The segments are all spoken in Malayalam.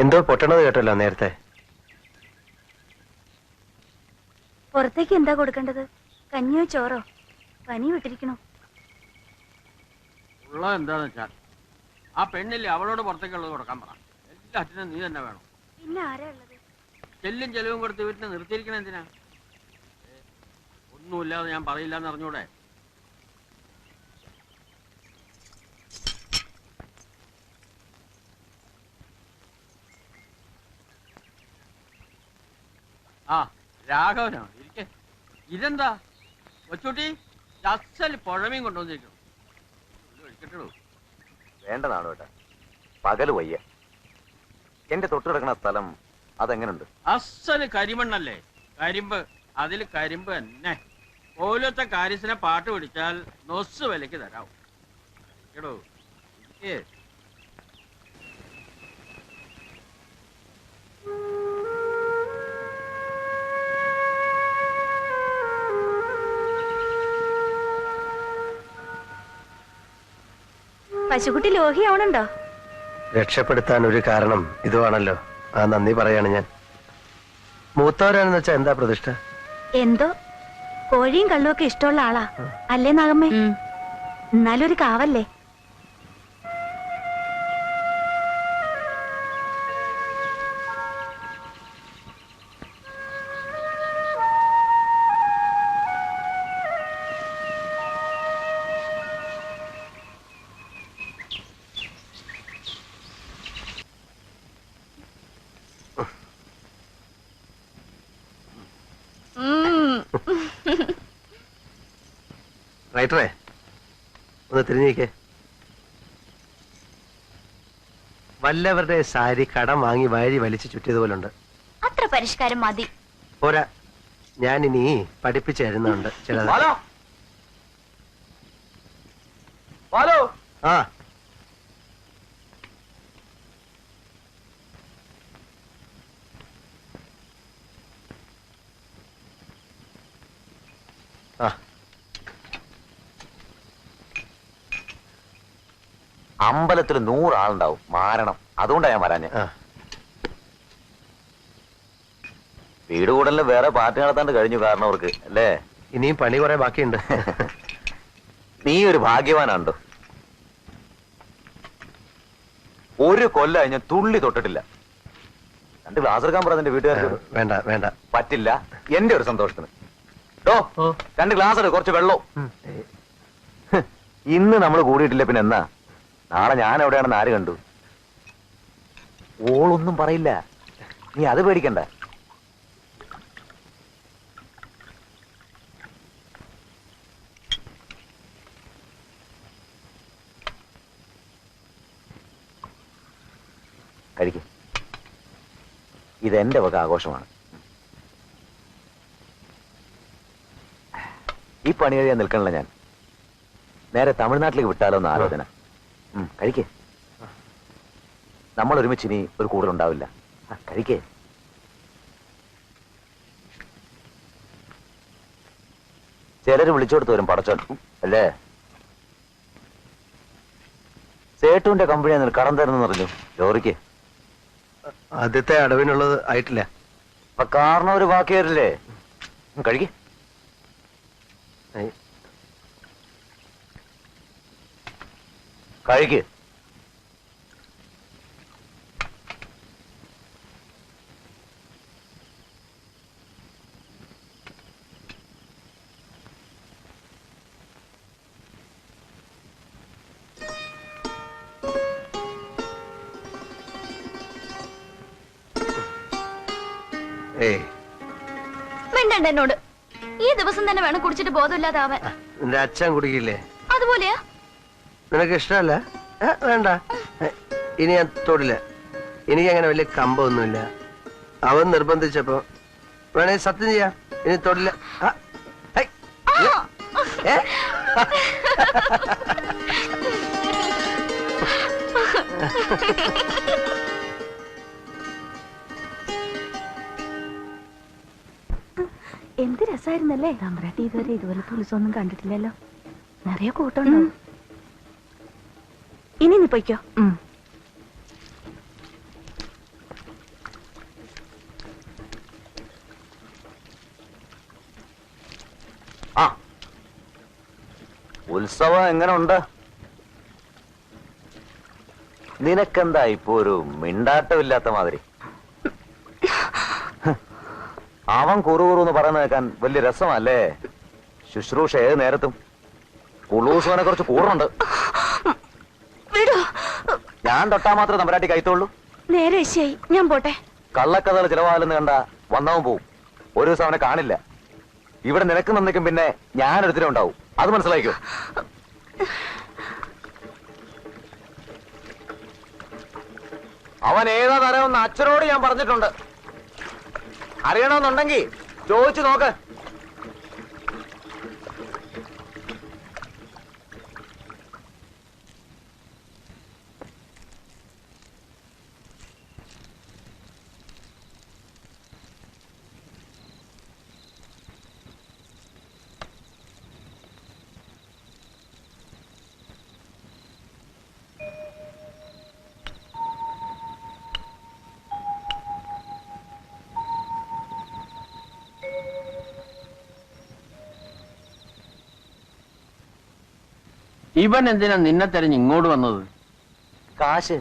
എന്തോ പൊട്ടണത് കേട്ടല്ലോ നേരത്തെ. പുറത്തേക്ക് എന്താ കൊടുക്കേണ്ടത്? കഞ്ഞിയോ ചോറോ? പനി വിട്ടിരിക്കണോ? ഉള്ളത് എന്താന്ന് വെച്ചാൽ ആ പെണ്ണില്ലേ അവളോട് പുറത്തേക്കുള്ളത് കൊടുക്കാൻ പറ. എല്ലാറ്റിനും നീ തന്നെ വേണം. പിന്നെ ആരാ ഉള്ളത്? ചെല്ലും ചെലവും കൊടുത്ത് വീട്ടിനെ നിർത്തിയിരിക്കണ എന്തിനാ? ഒന്നുമില്ലാതെ ഞാൻ പറയില്ലാന്ന് അറിഞ്ഞൂടെ? ആ രാഘവനോ? ഇരിക്കെ. ഇതെന്താ കൊച്ചുട്ടി? അസൽ പുഴമീൻ കൊണ്ടുവന്നിരിക്കണം. കഴിക്കട്ടുള്ളൂ. വേണ്ടതാണോ ഏട്ടാ? പകല് വയ്യ. എന്റെ തൊട്ട് കിടക്കുന്ന സ്ഥലം അതെങ്ങനുണ്ട്? അസല് കരിമണ്ണല്ലേ? കരിമ്പ്. അതിൽ കരിമ്പ് തന്നെ. പോലത്തെ കാര്യസിനെ പാട്ട് പിടിച്ചാൽ നൊസ് വിലക്ക് തരാവും. കേടോ എനിക്ക് പശുക്കുട്ടി ലോഹിയാവണുണ്ടോ? രക്ഷപ്പെടുത്താൻ ഒരു കാരണം ഇതുവാണല്ലോ. ആ നന്ദി പറയാണ് ഞാൻ. മൂത്തവരാണെന്ന് വെച്ചാ എന്താ പ്രതിഷ്ഠ? എന്തോ കോഴിയും കള്ളും ഒക്കെ ഇഷ്ടമുള്ള ആളാ അല്ലേ നാഗമ്മേ? എന്നാലും ഒരു കാവല്ലേ? റൈറ്ററേ ഒന്ന് തിരിഞ്ഞേക്കേ. വല്ലവരുടെ സാരി കടം വാങ്ങി വഴി വലിച്ചു ചുറ്റിയതുപോലുണ്ട്. അത്ര പരിഷ്കാരം മതി. പോരാ, ഞാൻ ഇനി പഠിപ്പിച്ചു തരുന്നുണ്ട് ചിലത്. ആ ആ അമ്പലത്തിൽ 100 ആളുണ്ടാവും. മാരണം. അതുകൊണ്ടാ ഞാൻ വരാഞ്ഞ. വീട് കൂടലിന് വേറെ പാർട്ടി നടത്താണ്ട് കഴിഞ്ഞു കാരണം അവർക്ക് അല്ലേ? ഇനിയും പണി കുറെ ബാക്കിയുണ്ട്. നീ ഒരു ഭാഗ്യവാനാണ്ടോ. ഒരു കൊല്ലം ഞാൻ തുള്ളി തൊട്ടിട്ടില്ല. 2 ഗ്ലാസ് എടുക്കാൻ പറ നിന്റെ വീട്ടുകാർക്ക്. വേണ്ട വേണ്ട, പറ്റില്ല. എന്റെ ഒരു സന്തോഷത്തിന് 2 ഗ്ലാസ് എടു, കുറച്ച് വെള്ളവും. ഇന്ന് നമ്മൾ കൂടിയിട്ടില്ല പിന്നെ എന്നാ? നാളെ ഞാൻ എവിടെയാണെന്ന് ആര് കണ്ടു? ഓളൊന്നും പറയില്ല. നീ അത് പേടിക്കണ്ട. കഴിക്കും. ഇതെന്റെ വക ആഘോഷമാണ്. ഈ പണി കഴിയാൻ നിൽക്കണില്ല ഞാൻ. നേരെ തമിഴ്നാട്ടിലേക്ക് വിട്ടാലോ എന്ന് ആലോചന. കഴിക്കേ. നമ്മൾ ഒരുമിച്ച് ഇനി ഒരു കൂടുതലുണ്ടാവില്ല. കഴിക്കേ. ചിലര് വിളിച്ചോടുത്ത് വരും പടച്ചോൻ അല്ലേ? സേട്ടുവിന്റെ കമ്പനി കടം തരുന്നെന്ന് പറഞ്ഞു. ലോറിക്ക് ആദ്യത്തെ അടവിനുള്ളത് ആയിട്ടില്ല. അപ്പൊ കാരണം ഒരു ബാക്കി വരില്ലേ? കഴിക്കേ. കഴിക്ക്. മിണ്ടണ്ട എന്നോട്. ഈ ദിവസം തന്നെ വേണം കുടിച്ചിട്ട് ബോധമില്ലാതാവാൻ. നിന്റെ അച്ഛൻ കുടിക്കില്ലേ? അതുപോലെയാ? നിനക്ക് ഇഷ്ടമല്ല? വേണ്ട, ഇനി ഞാൻ തൊടില്ല. എനിക്കങ്ങനെ വലിയ കമ്പമൊന്നുമില്ല. അവൻ നിർബന്ധിച്ചപ്പോ വേണേ സത്യം ചെയ്യാം, ഇനി തൊടില്ല. എന്ത് രസമായിരുന്നല്ലേ? തമ്പ്രാട്ടി ഇതുവരെ ഇതുപോലത്തെ ഉത്സവമൊന്നും കണ്ടിട്ടില്ലല്ലോ. നിറയെ കൂട്ടമുണ്ടോ? ഇനി നീ പൊയ്ക്കോ. പ്രസവം എങ്ങനെ ഉണ്ട്? നിനക്കെന്താ ഇപ്പൊ ഒരു മിണ്ടാട്ടമില്ലാത്ത മാതിരി? അവൻ കുറുകുറു പറയുന്നത് കേൾക്കാൻ വലിയ രസമല്ലേ? ശുശ്രൂഷ ഏത് നേരത്തും കുളൂസവനെ കുറിച്ച് കൂടുന്നുണ്ട്. ഞാൻ തൊട്ടാ മാത്രമേ തമ്പരാട്ടി കൈത്തോളൂ. നേരെ ശരി, ഞാൻ പോട്ടെ. കള്ളക്കഥകൾ ചിലവാലെന്ന് കണ്ട വന്നവൻ പോവും. ഒരു ദിവസം അവനെ കാണില്ല. ഇവിടെ നിനക്ക് നന്നിക്കും, പിന്നെ ഞാനൊരുത്തിനും ഉണ്ടാവും. അത് മനസ്സിലാക്കോ? അവൻ ഏതാ തരമെന്ന് അച്ഛനോട് ഞാൻ പറഞ്ഞിട്ടുണ്ട്. അറിയണമെന്നുണ്ടെങ്കിൽ ചോദിച്ചു നോക്ക്. ഇവൻ എന്തിനാ നിന്നെ തെരഞ്ഞ് ഇങ്ങോട്ട് വന്നത്? കാശ്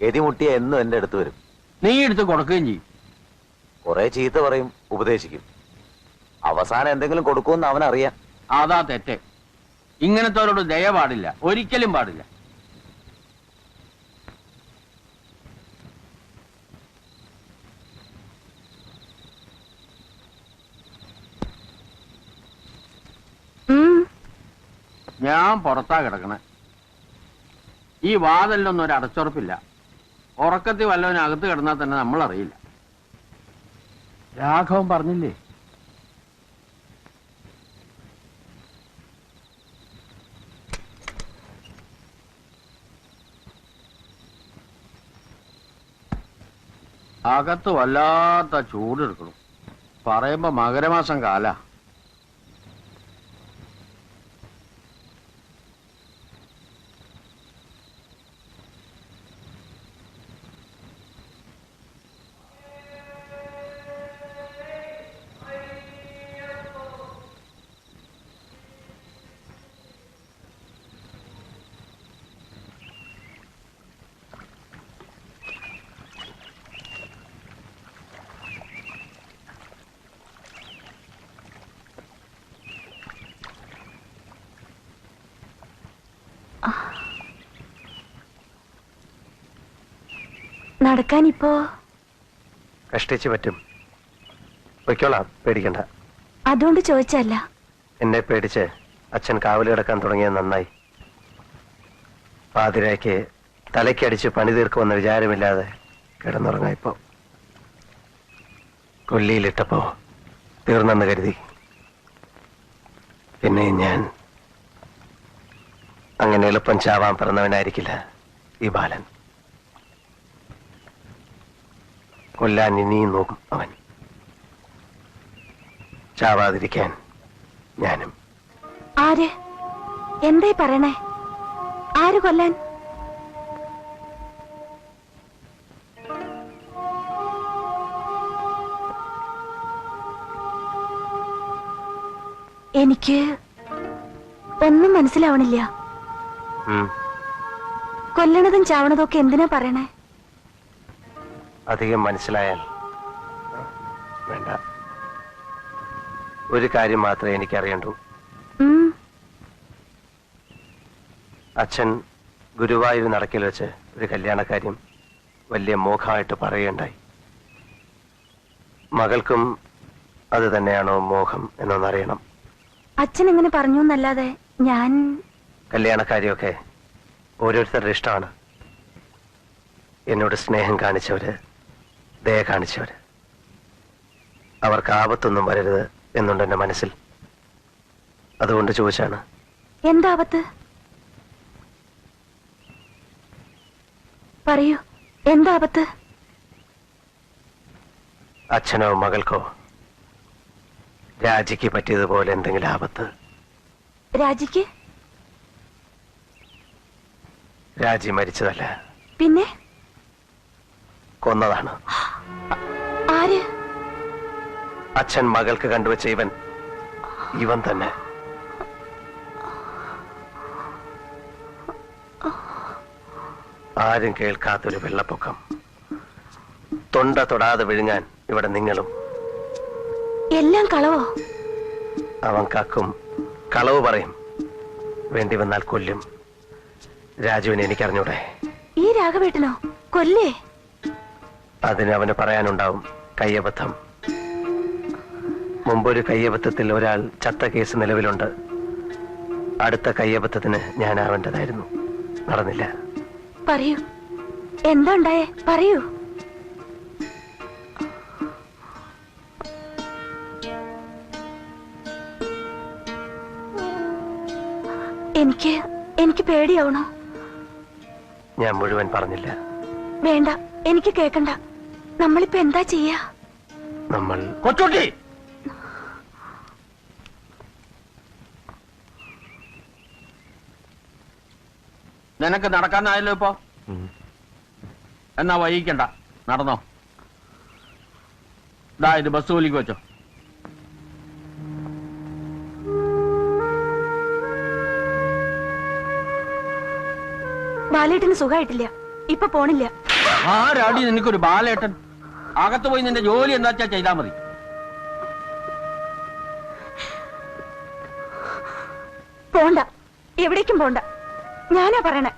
എതിമുട്ടിയ എന്നും എന്റെ അടുത്ത് വരും. നീ എടുത്ത് കൊടുക്കുകയും ചെയ്യും. കുറെ ചീത്ത പറയും, ഉപദേശിക്കും. അവസാനം എന്തെങ്കിലും കൊടുക്കുമെന്ന് അവനറിയാം. അതാ തെറ്റ്. ഇങ്ങനത്തോരോട് ദയ പാടില്ല, ഒരിക്കലും പാടില്ല. ഞാൻ പുറത്താ കിടക്കണേ. ഈ വാതിലൊന്നും ഒരു അടച്ചുറപ്പില്ല. ഉറക്കത്തിൽ വല്ലവനകത്ത് കിടന്നാൽ തന്നെ നമ്മൾ അറിയില്ല. രാഘവൻ പറഞ്ഞില്ലേ? അകത്ത് വല്ലാത്ത ചൂടെടുക്കണം. പറയുമ്പോ മകരമാസം കാല. നടക്കാനിപ്പോ കഷ്ടിച്ച് പറ്റും. പൊയ്ക്കോളാം, പേടിക്കണ്ട. അതുകൊണ്ട് ചോദിച്ചല്ല. എന്നെ പേടിച്ച് അച്ഛൻ കാവല് കിടക്കാൻ തുടങ്ങിയത് നന്നായി. പാതിരായ്ക്ക് തലയ്ക്കടിച്ച് പണി തീർക്കുമെന്ന വിചാരമില്ലാതെ കിടന്നുറങ്ങായിപ്പോ. കൊല്ലിയിലിട്ടപ്പോ തീർന്നെന്ന് കരുതി. പിന്നെ ഞാൻ അങ്ങനെ എളുപ്പം ചാവാൻ പിറന്നവനായിരിക്കില്ല ഈ ബാലൻ. കൊല്ലാൻ ഇനിയും നോക്കും അവൻ. ചാവാതിരിക്കാൻ ഞാനും. ആര്? എന്തേ പറയണേ? ആര് കൊല്ലാൻ? എനിക്ക് ഒന്നും മനസ്സിലാവണില്ല. കൊല്ലണതും ചാവണതും ഒക്കെ എന്തിനാ പറയണേ? അധികം മനസ്സിലായാൽ വേണ്ട. ഒരു കാര്യം മാത്രമേ എനിക്കറിയണ്ടൂ. അച്ഛൻ ഗുരുവായൂർ നടക്കിൽ വെച്ച് ഒരു കല്യാണക്കാര്യം വലിയ മോഹമായിട്ട് പറയുകയുണ്ടായി. മകൾക്കും അത് തന്നെയാണോ മോഹം എന്നൊന്നറിയണം. അച്ഛൻ എങ്ങനെ പറഞ്ഞു എന്നല്ലാതെ ഞാൻ. കല്യാണക്കാരിയൊക്കെ ഓരോരുത്തരുടെ ഇഷ്ടമാണ്. എന്നോട് സ്നേഹം കാണിച്ചവര്, ദയ കാണിച്ചവര്. അവർക്ക് ആപത്തൊന്നും വരരുത് എന്നുണ്ട് എന്റെ മനസ്സിൽ. അതുകൊണ്ട് ചോദിച്ചാണ്. എന്താപത്ത്? പറയൂ, എന്താപത്ത്? അച്ഛനോ മകൾക്കോ രാജിക്ക് പറ്റിയതുപോലെ എന്തെങ്കിലും ആപത്ത്. രാജിക്ക്? രാജി മരിച്ചതല്ല, പിന്നെ കൊന്നതാണ്. ആര്? അച്ഛൻ മകൾക്ക് കണ്ടുവച്ച ഇവൻ തന്നെ. ആരും കേൾക്കാത്തൊരു വെള്ളപ്പൊക്കം. തൊണ്ട തൊടാതെ വിഴുങ്ങാൻ ഇവിടെ നിങ്ങളും. എല്ലാം കളവോ? അവൻ കക്കും, കളവ് പറയും, വേണ്ടി വന്നാൽ കൊല്ലും. രാജുവിനെ എനിക്കറിഞ്ഞൂടെ. ഈ രാഘവേട്ടനോ കൊല്ലേ? അതിന് അവന് പറയാനുണ്ടാവും കയ്യബദ്ധം. മുമ്പൊരു കയ്യബദ്ധത്തിൽ ഒരാൾ ചത്ത കേസ് നിലവിലുണ്ട്. അടുത്ത കയ്യബദ്ധത്തിന് ഞാനാവേണ്ടതായിരുന്നു, നടന്നില്ല. പറയൂ, എന്താ ഉണ്ടായേ? പറയൂ. എനിക്ക് പേടിയാവണോ? ഞാൻ മുഴുവൻ പറഞ്ഞില്ല. വേണ്ട, എനിക്ക് കേക്കണ്ട. നമ്മളിപ്പോ എന്താ ചെയ്യാ? നമ്മൾ കൊച്ചുട്ടി, നിനക്ക് നടക്കാനായല്ലോ ഇപ്പൊ. എന്നാ വൈകിക്കണ്ട, നടന്നോ. ദാ ഇത് ബസ് കൂലിക്ക് വെച്ചോ. ബാലേട്ടന് സുഖമായിട്ടില്ല, ഇപ്പൊ പോണില്ല. ആരാടി നിനക്കൊരു ബാലേട്ടൻ? അകത്ത് പോയി നിന്റെ ജോലി എന്താ വെച്ചാ ചെയ്താ മതി. പോണ്ട, എവിടേക്കും പോണ്ട. ഞാനാ പറയണേ.